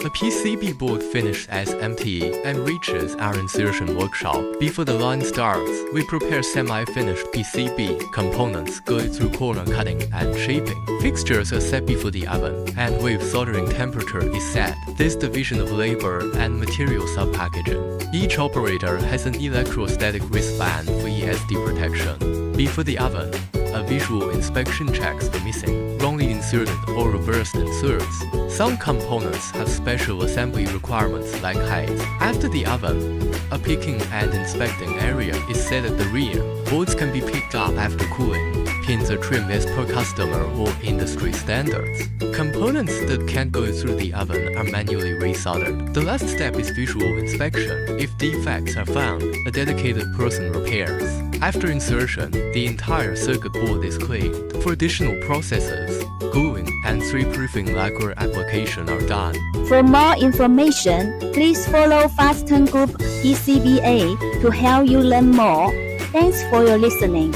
The PCB board finishes as empty and reaches our insertion workshop. Before the line starts, we prepare semi-finished PCB components going through corner cutting and shaping. Fixtures are set before the oven, and wave soldering temperature is set. This division of labor and material sub-packaging. Each operator has an electrostatic wristband for ESD protection. Before the oven, a visual inspection checks the missing, wrongly inserted or reversed inserts. Some components have special assembly requirements like height. After the oven, a picking and inspecting area is set at the rear. Boards can be picked up after cooling. Pins are trimmed as per customer or industry standards. Components that can't go through the oven are manually resoldered. The last step is visual inspection. If defects are found, a dedicated person repairs. After insertion, the entire circuit board is cleaned. For additional processes, gluing and 3-proofing lacquer application are done. For more information, please follow Fastturnpcb to help you learn more. Thanks for your listening.